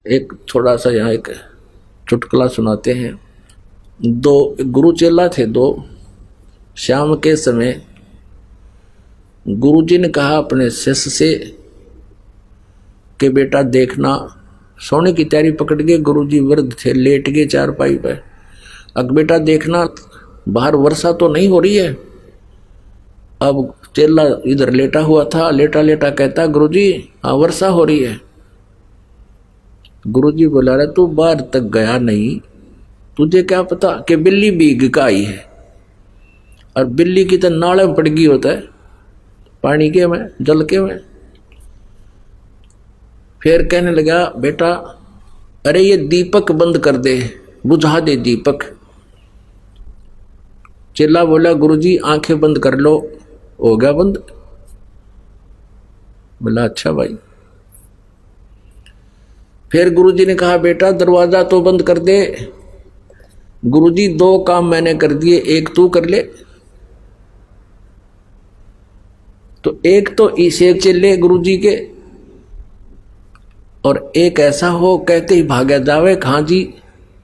एक थोड़ा सा यहाँ एक चुटकुला सुनाते हैं। दो गुरु चेला थे दो। शाम के समय गुरुजी ने कहा अपने शिष्य से कि बेटा देखना, सोने की तैयारी पकड़ के गुरुजी वृद्ध थे, लेट गए चारपाई पे। अब बेटा देखना बाहर वर्षा तो नहीं हो रही है। अब चेला इधर लेटा हुआ था, लेटा लेटा कहता गुरुजी हाँ वर्षा हो रही है। गुरुजी बोला रहा तू बाहर तक गया नहीं, तुझे क्या पता कि बिल्ली भीग का आई है, और बिल्ली की तो नाले में पड़ गई होता है, पानी के में जल के में। फिर कहने लगा बेटा अरे ये दीपक बंद कर दे, बुझा दे दीपक। चेला बोला गुरुजी आंखें बंद कर लो, हो गया बंद। बोला अच्छा भाई। फिर गुरुजी ने कहा बेटा दरवाजा तो बंद कर दे। गुरुजी दो काम मैंने कर दिए, एक तू कर ले। तो एक तो इसे चले गुरुजी के, और एक ऐसा हो कहते ही भागा जावे हाँ जी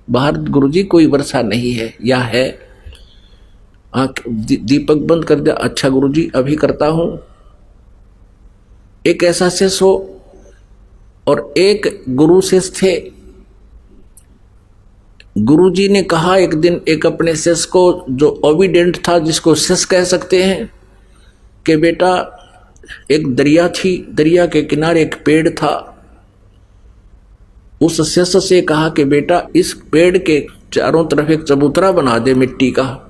बाहर गुरुजी कोई वर्षा नहीं है या है। दीपक बंद कर दे। अच्छा गुरुजी अभी करता हूं। एक ऐसा शिष्य हो और एक गुरु शिष्य थे। गुरुजी ने कहा एक दिन एक अपने शिष्य को जो ओबीडेंट था, जिसको शिष्य कह सकते हैं, कि बेटा एक दरिया थी, दरिया के किनारे एक पेड़ था। उस शिष्य से कहा कि बेटा इस पेड़ के चारों तरफ एक चबूतरा बना दे मिट्टी का।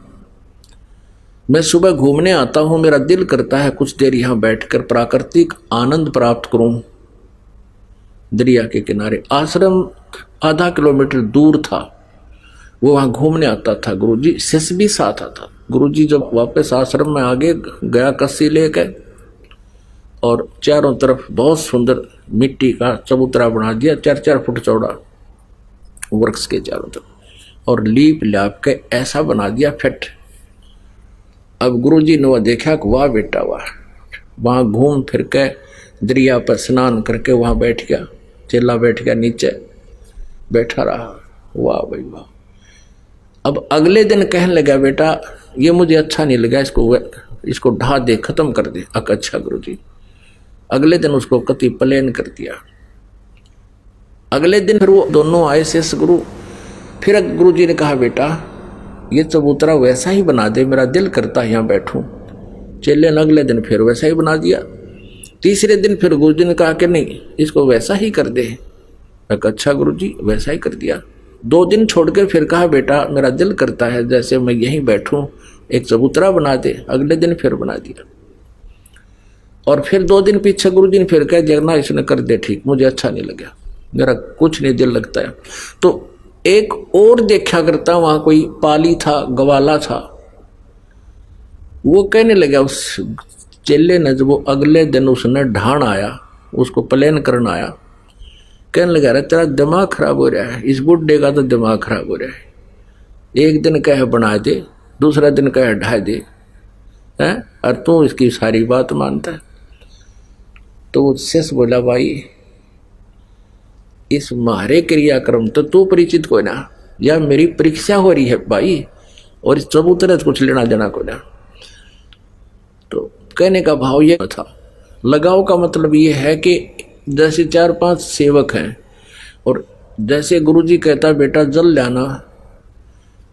मैं सुबह घूमने आता हूं, मेरा दिल करता है कुछ देर यहां बैठकर प्राकृतिक आनंद प्राप्त करूं। दरिया के किनारे आश्रम आधा किलोमीटर दूर था, वो वहां घूमने आता था। गुरुजी शिष्य भी साथ आता। गुरुजी जब वापस आश्रम में आगे गया कस्सी लेकर, और चारों तरफ बहुत सुंदर मिट्टी का चबूतरा बना दिया, 4-4 फुट चौड़ा वृक्ष के चारों तरफ, और लीप लाप के ऐसा बना दिया फिट। अब गुरुजी ने वह देखा कि वाह बेटा वाह। वहां घूम फिर के दरिया पर स्नान करके वहां बैठ गया। चेला बैठ गया नीचे, बैठा रहा। वाह भाई वाह। अब अगले दिन कहने लगा बेटा ये मुझे अच्छा नहीं लगा, इसको ढा दे, खत्म कर दे। अच्छा गुरुजी। अगले दिन उसको कति प्लेन कर दिया। अगले दिन फिर वो दोनों आए शिष्य गुरु। फिर गुरुजी ने कहा बेटा ये चबूतरा वैसा ही बना दे, मेरा दिल करता है यहाँ बैठूं। चेले ने अगले दिन फिर वैसा ही बना दिया। तीसरे दिन फिर गुरुजी ने कहा कि नहीं इसको वैसा ही कर दे। अच्छा गुरुजी वैसा ही कर दिया। 2 दिन छोड़ के फिर कहा बेटा मेरा दिल करता है जैसे मैं यहीं बैठूं, एक चबूतरा बना दे। अगले दिन फिर बना दिया। और फिर 2 दिन पीछे गुरुजी ने फिर कह दिया इसने कर दे ठीक, मुझे अच्छा नहीं लगा, मेरा कुछ नहीं दिल लगता है। तो एक और देखा करता वहां कोई पाली था, गवाला था। वो कहने लगा उस चेले ने, जब वो अगले दिन उसने ढाण आया, उसको प्लेन करना आया, कहने लगा अरे तेरा दिमाग खराब हो रहा है, इस बुढ़े का तो दिमाग खराब हो रहा है। एक दिन कहे बना दे, दूसरा दिन कहे ढा दे, हैं और तू इसकी सारी बात मानता है। तो वो शिष्य बोला भाई इस मारे क्रियाक्रम तो तू परिचित को ना, या मेरी परीक्षा हो रही है भाई, और इस चबूतरे से कुछ लेना देना को ना। तो कहने का भाव ये था, लगाव का मतलब ये है कि जैसे 4-5 सेवक हैं, और जैसे गुरुजी कहता बेटा जल लाना,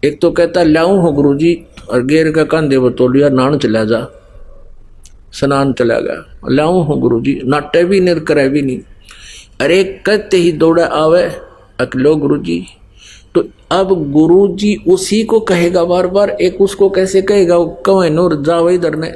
एक तो कहता लाऊं हो गुरुजी, और गेर का कंधे बतौलिया नान चला जा, स्नान चला गया। लाऊं हो गुरुजी, नाटे भी नहीं करे भी नहीं। अरे कहते ही दौड़ा आवे अकलो गुरुजी। तो अब गुरुजी उसी को कहेगा बार बार, एक उसको कैसे कहेगा, वो कवे नूर जाओ इधर ने।